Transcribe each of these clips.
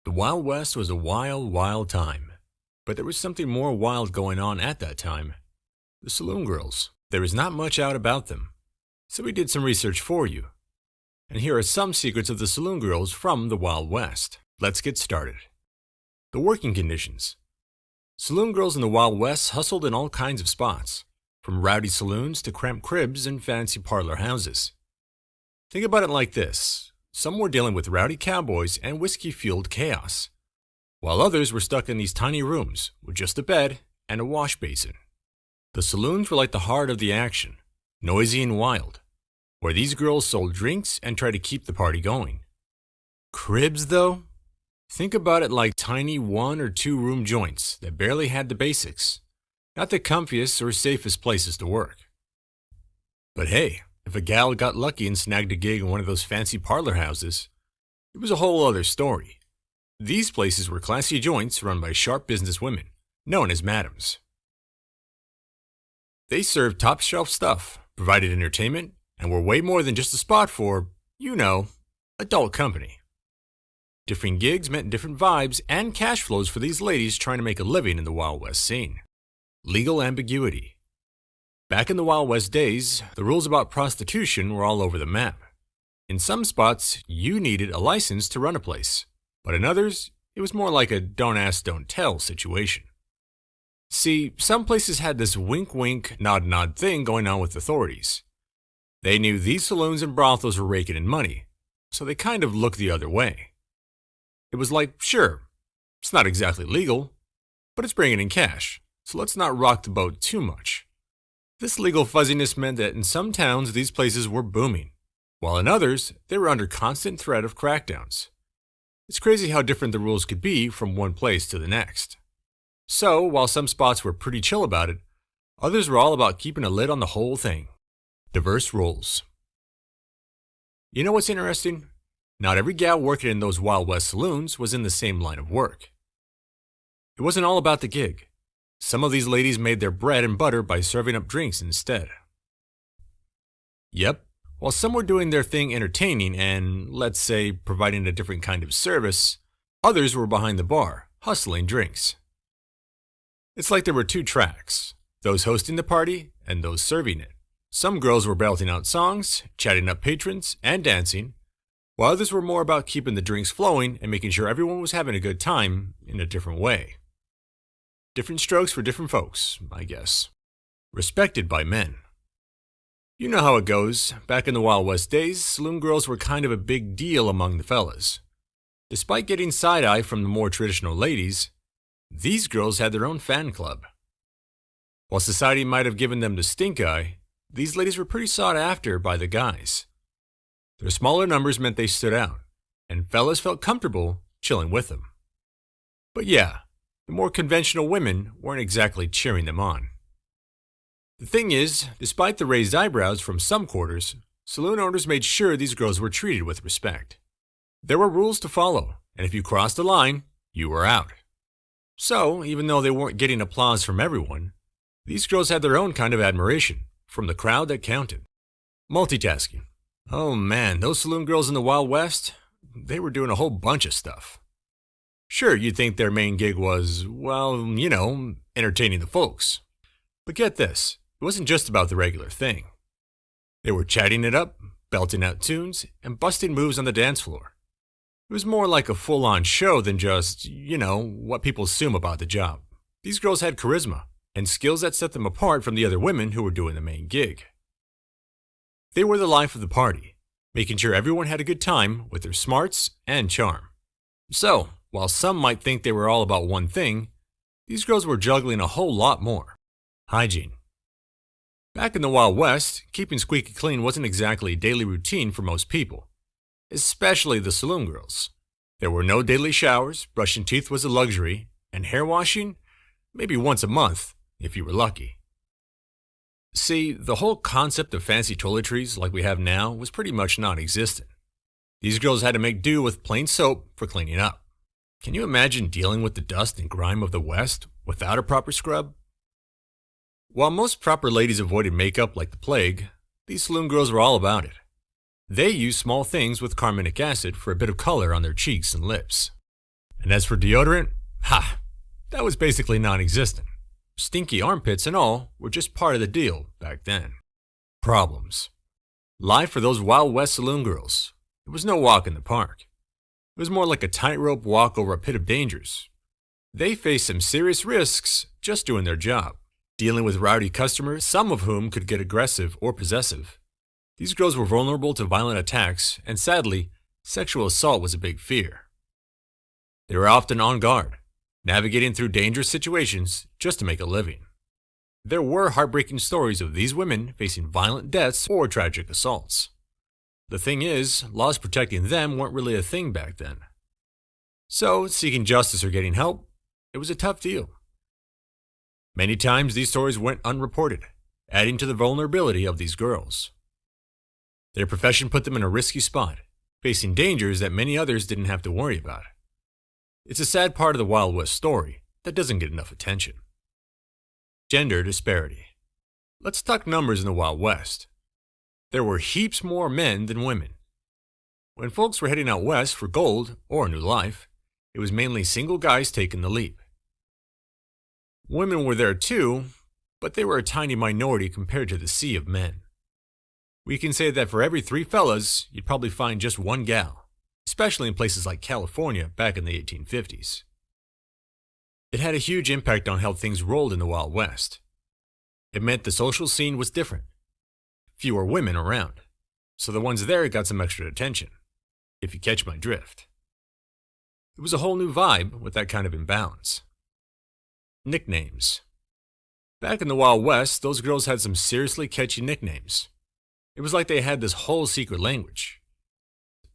The Wild West was a wild, wild time. But there was something more wild going on at that time. The saloon girls. There is not much out about them. So we did some research for you. And here are some secrets of the saloon girls from the Wild West. Let's get started. The working conditions. Saloon girls in the Wild West hustled in all kinds of spots, from rowdy saloons to cramped cribs and fancy parlor houses. Think about it like this. Some were dealing with rowdy cowboys and whiskey-fueled chaos, while others were stuck in these tiny rooms with just a bed and a wash basin. The saloons were like the heart of the action, noisy and wild, where these girls sold drinks and tried to keep the party going. Cribs, though? Think about it like tiny 1 or 2 room joints that barely had the basics, not the comfiest or safest places to work. But hey, if a gal got lucky and snagged a gig in one of those fancy parlor houses, it was a whole other story. These places were classy joints run by sharp business women, known as madams. They served top-shelf stuff, provided entertainment, and were way more than just a spot for, adult company. Different gigs meant different vibes and cash flows for these ladies trying to make a living in the Wild West scene. Legal ambiguity. Back in the Wild West days, the rules about prostitution were all over the map. In some spots, you needed a license to run a place, but in others, it was more like a don't ask, don't tell situation. See, some places had this wink-wink, nod-nod thing going on with authorities. They knew these saloons and brothels were raking in money, so they kind of looked the other way. It was like, sure, it's not exactly legal, but it's bringing in cash, so let's not rock the boat too much. This legal fuzziness meant that in some towns these places were booming, while in others they were under constant threat of crackdowns. It's crazy how different the rules could be from one place to the next. So, while some spots were pretty chill about it, others were all about keeping a lid on the whole thing. Diverse roles. You know what's interesting? Not every gal working in those Wild West saloons was in the same line of work. It wasn't all about the gig. Some of these ladies made their bread and butter by serving up drinks instead. Yep, while some were doing their thing entertaining and, let's say, providing a different kind of service, others were behind the bar, hustling drinks. It's like there were 2 tracks, those hosting the party and those serving it. Some girls were belting out songs, chatting up patrons, and dancing, while others were more about keeping the drinks flowing and making sure everyone was having a good time in a different way. Different strokes for different folks, I guess. Respected by men. You know how it goes. Back in the Wild West days, saloon girls were kind of a big deal among the fellas. Despite getting side-eye from the more traditional ladies, these girls had their own fan club. While society might have given them the stink eye, these ladies were pretty sought after by the guys. Their smaller numbers meant they stood out, and fellas felt comfortable chilling with them. But yeah, the more conventional women weren't exactly cheering them on. The thing is, despite the raised eyebrows from some quarters, saloon owners made sure these girls were treated with respect. There were rules to follow, and if you crossed the line, you were out. So, even though they weren't getting applause from everyone, these girls had their own kind of admiration from the crowd that counted. Multitasking. Oh man, those saloon girls in the Wild West, they were doing a whole bunch of stuff. Sure, you'd think their main gig was, entertaining the folks. But get this, it wasn't just about the regular thing. They were chatting it up, belting out tunes, and busting moves on the dance floor. It was more like a full-on show than just, what people assume about the job. These girls had charisma and skills that set them apart from the other women who were doing the main gig. They were the life of the party, making sure everyone had a good time with their smarts and charm. So, while some might think they were all about one thing, these girls were juggling a whole lot more. Hygiene. Back in the Wild West, keeping squeaky clean wasn't exactly a daily routine for most people, especially the saloon girls. There were no daily showers, brushing teeth was a luxury, and hair washing, maybe once a month, if you were lucky. See, the whole concept of fancy toiletries like we have now was pretty much non-existent. These girls had to make do with plain soap for cleaning up. Can you imagine dealing with the dust and grime of the West without a proper scrub? While most proper ladies avoided makeup like the plague, these saloon girls were all about it. They used small things with carminic acid for a bit of color on their cheeks and lips. And as for deodorant, that was basically non-existent. Stinky armpits and all were just part of the deal back then. Problems. Life for those Wild West saloon girls. It was no walk in the park. It was more like a tightrope walk over a pit of dangers. They faced some serious risks just doing their job, dealing with rowdy customers, some of whom could get aggressive or possessive. These girls were vulnerable to violent attacks, and sadly, sexual assault was a big fear. They were often on guard, navigating through dangerous situations just to make a living. There were heartbreaking stories of these women facing violent deaths or tragic assaults. The thing is, laws protecting them weren't really a thing back then. So, seeking justice or getting help, it was a tough deal. Many times these stories went unreported, adding to the vulnerability of these girls. Their profession put them in a risky spot, facing dangers that many others didn't have to worry about. It's a sad part of the Wild West story that doesn't get enough attention. Gender disparity. Let's talk numbers in the Wild West. There were heaps more men than women. When folks were heading out west for gold or a new life, it was mainly single guys taking the leap. Women were there too, but they were a tiny minority compared to the sea of men. We can say that for every 3 fellas, you'd probably find just 1 gal, especially in places like California back in the 1850s. It had a huge impact on how things rolled in the Wild West. It meant the social scene was different. Fewer women around, so the ones there got some extra attention, if you catch my drift. It was a whole new vibe with that kind of imbalance. Nicknames. Back in the Wild West, those girls had some seriously catchy nicknames. It was like they had this whole secret language.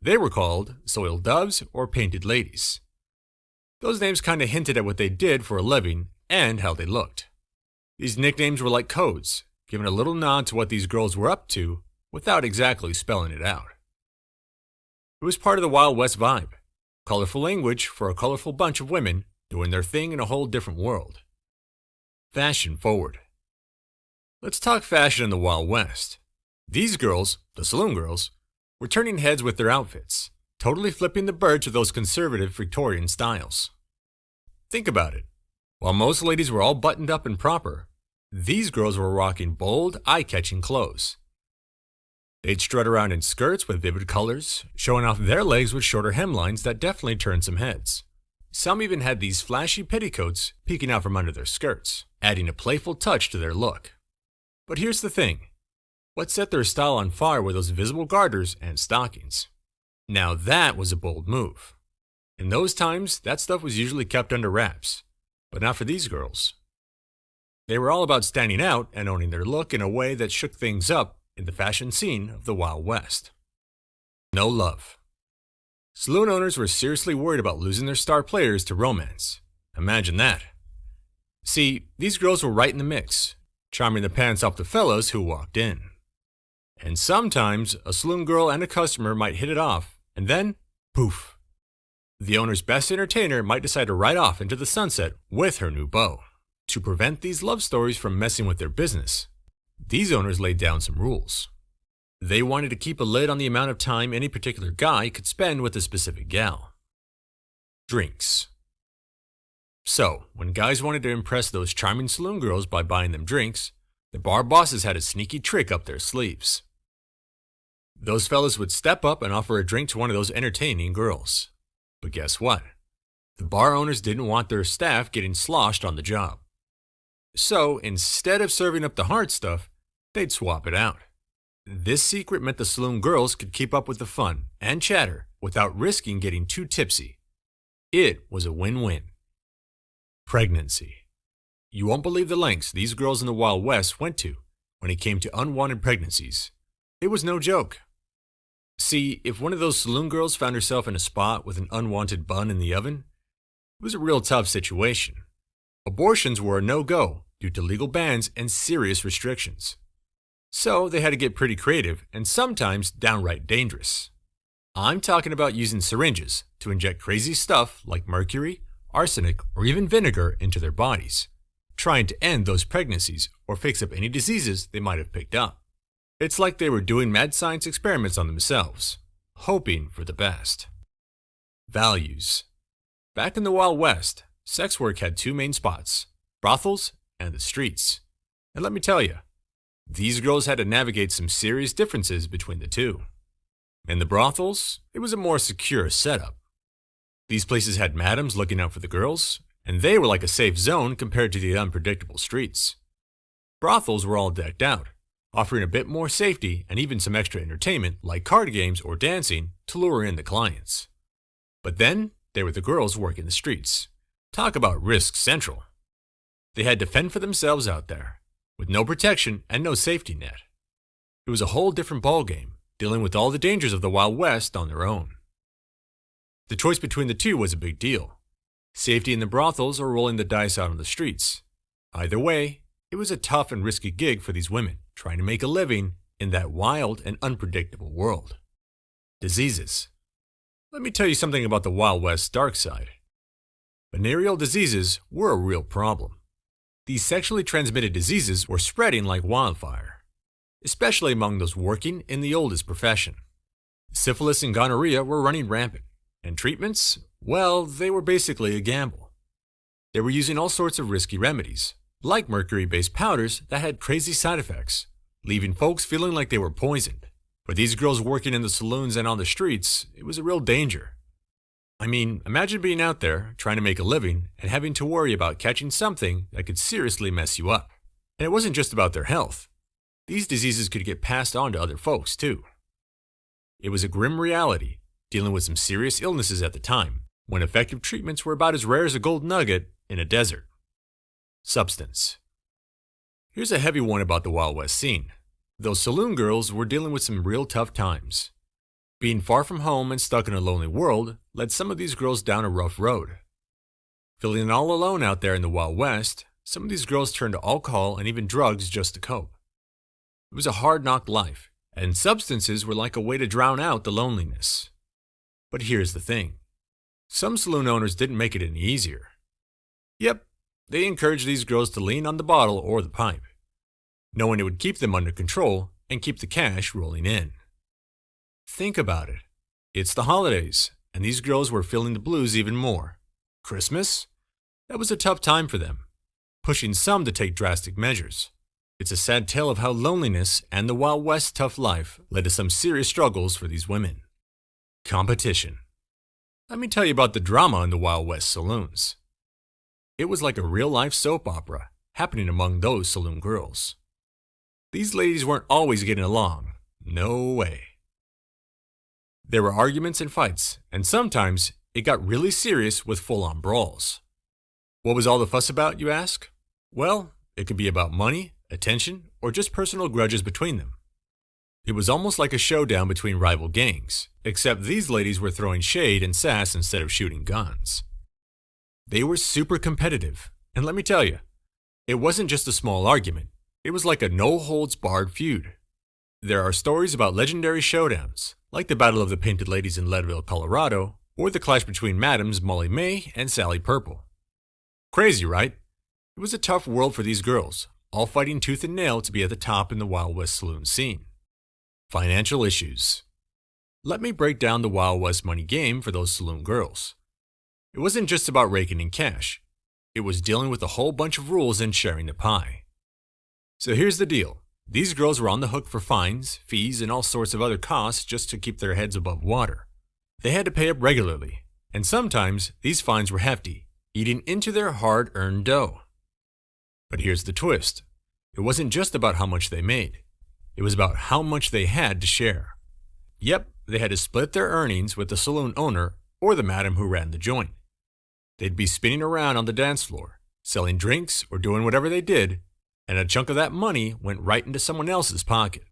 They were called soiled doves or painted ladies. Those names kind of hinted at what they did for a living and how they looked. These nicknames were like codes, giving a little nod to what these girls were up to without exactly spelling it out. It was part of the Wild West vibe, colorful language for a colorful bunch of women doing their thing in a whole different world. Fashion forward. Let's talk fashion in the Wild West. These girls, the saloon girls, were turning heads with their outfits, totally flipping the bird to those conservative Victorian styles. Think about it. While most ladies were all buttoned up and proper, these girls were rocking bold, eye-catching clothes. They'd strut around in skirts with vivid colors, showing off their legs with shorter hemlines that definitely turned some heads. Some even had these flashy petticoats peeking out from under their skirts, adding a playful touch to their look. But here's the thing. What set their style on fire were those visible garters and stockings. Now that was a bold move. In those times, that stuff was usually kept under wraps, but not for these girls. They were all about standing out and owning their look in a way that shook things up in the fashion scene of the Wild West. No love. Saloon owners were seriously worried about losing their star players to romance. Imagine that. See, these girls were right in the mix, charming the pants off the fellows who walked in. And sometimes, a saloon girl and a customer might hit it off, and then, poof. The owner's best entertainer might decide to ride off into the sunset with her new beau. To prevent these love stories from messing with their business, these owners laid down some rules. They wanted to keep a lid on the amount of time any particular guy could spend with a specific gal. Drinks. So, when guys wanted to impress those charming saloon girls by buying them drinks, the bar bosses had a sneaky trick up their sleeves. Those fellas would step up and offer a drink to one of those entertaining girls. But guess what? The bar owners didn't want their staff getting sloshed on the job. So, instead of serving up the hard stuff, they'd swap it out. This secret meant the saloon girls could keep up with the fun and chatter without risking getting too tipsy. It was a win-win. Pregnancy. You won't believe the lengths these girls in the Wild West went to when it came to unwanted pregnancies. It was no joke. See, if one of those saloon girls found herself in a spot with an unwanted bun in the oven, it was a real tough situation. Abortions were a no-go due to legal bans and serious restrictions. So they had to get pretty creative and sometimes downright dangerous. I'm talking about using syringes to inject crazy stuff like mercury, arsenic, or even vinegar into their bodies, trying to end those pregnancies or fix up any diseases they might have picked up. It's like they were doing mad science experiments on themselves, hoping for the best. Values. Back in the Wild West, sex work had two main spots: brothels and the streets. And let me tell you, these girls had to navigate some serious differences between the two. In the brothels, it was a more secure setup. These places had madams looking out for the girls, and they were like a safe zone compared to the unpredictable streets. Brothels were all decked out, offering a bit more safety and even some extra entertainment like card games or dancing to lure in the clients. But then, there were the girls working the streets. Talk about risk central. They had to fend for themselves out there, with no protection and no safety net. It was a whole different ballgame, dealing with all the dangers of the Wild West on their own. The choice between the two was a big deal. Safety in the brothels or rolling the dice out on the streets. Either way, it was a tough and risky gig for these women trying to make a living in that wild and unpredictable world. Diseases. Let me tell you something about the Wild West's dark side. Venereal diseases were a real problem. These sexually transmitted diseases were spreading like wildfire, especially among those working in the oldest profession. Syphilis and gonorrhea were running rampant, and treatments, well, they were basically a gamble. They were using all sorts of risky remedies, like mercury-based powders that had crazy side effects, leaving folks feeling like they were poisoned. For these girls working in the saloons and on the streets, it was a real danger. I mean, imagine being out there, trying to make a living, and having to worry about catching something that could seriously mess you up. And it wasn't just about their health. These diseases could get passed on to other folks, too. It was a grim reality, dealing with some serious illnesses at the time, when effective treatments were about as rare as a gold nugget in a desert. Substance. Here's a heavy one about the Wild West scene. Those saloon girls were dealing with some real tough times. Being far from home and stuck in a lonely world led some of these girls down a rough road. Feeling all alone out there in the Wild West, some of these girls turned to alcohol and even drugs just to cope. It was a hard-knock life, and substances were like a way to drown out the loneliness. But here's the thing. Some saloon owners didn't make it any easier. Yep, they encouraged these girls to lean on the bottle or the pipe, knowing it would keep them under control and keep the cash rolling in. Think about it. It's the holidays, and these girls were feeling the blues even more. Christmas? That was a tough time for them, pushing some to take drastic measures. It's a sad tale of how loneliness and the Wild West tough life led to some serious struggles for these women. Competition. Let me tell you about the drama in the Wild West saloons. It was like a real-life soap opera happening among those saloon girls. These ladies weren't always getting along. No way. There were arguments and fights, and sometimes it got really serious with full-on brawls. What was all the fuss about, you ask? Well, it could be about money, attention, or just personal grudges between them. It was almost like a showdown between rival gangs, except these ladies were throwing shade and sass instead of shooting guns. They were super competitive, and let me tell you, it wasn't just a small argument. It was like a no-holds-barred feud. There are stories about legendary showdowns, like the Battle of the Painted Ladies in Leadville, Colorado, or the clash between Madams Molly May and Sally Purple. Crazy, right? It was a tough world for these girls, all fighting tooth and nail to be at the top in the Wild West saloon scene. Financial issues. Let me break down the Wild West money game for those saloon girls. It wasn't just about raking in cash. It was dealing with a whole bunch of rules and sharing the pie. So here's the deal. These girls were on the hook for fines, fees, and all sorts of other costs just to keep their heads above water. They had to pay up regularly, and sometimes these fines were hefty, eating into their hard-earned dough. But here's the twist. It wasn't just about how much they made. It was about how much they had to share. Yep, they had to split their earnings with the saloon owner or the madam who ran the joint. They'd be spinning around on the dance floor, selling drinks or doing whatever they did, and a chunk of that money went right into someone else's pocket.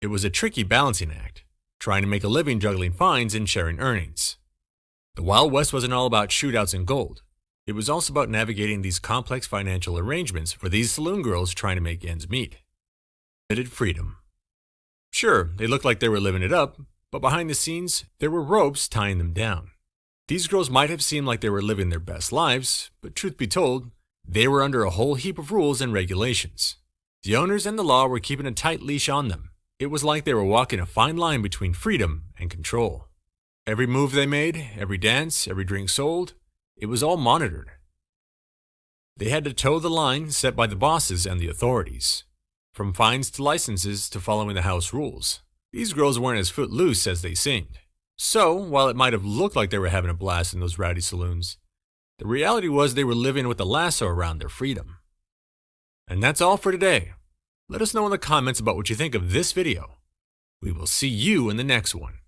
It was a tricky balancing act, trying to make a living juggling fines and sharing earnings. The Wild West wasn't all about shootouts and gold. It was also about navigating these complex financial arrangements for these saloon girls trying to make ends meet. Limited freedom. Sure, they looked like they were living it up, but behind the scenes, there were ropes tying them down. These girls might have seemed like they were living their best lives, but truth be told, they were under a whole heap of rules and regulations. The owners and the law were keeping a tight leash on them. It was like they were walking a fine line between freedom and control. Every move they made, every dance, every drink sold, It was all monitored. They had to toe the line set by the bosses and the authorities, from fines to licenses to following the house rules. These girls weren't as footloose as they seemed. So, while it might have looked like they were having a blast in those rowdy saloons, the reality was they were living with a lasso around their freedom. And that's all for today. Let us know in the comments about what you think of this video. We will see you in the next one.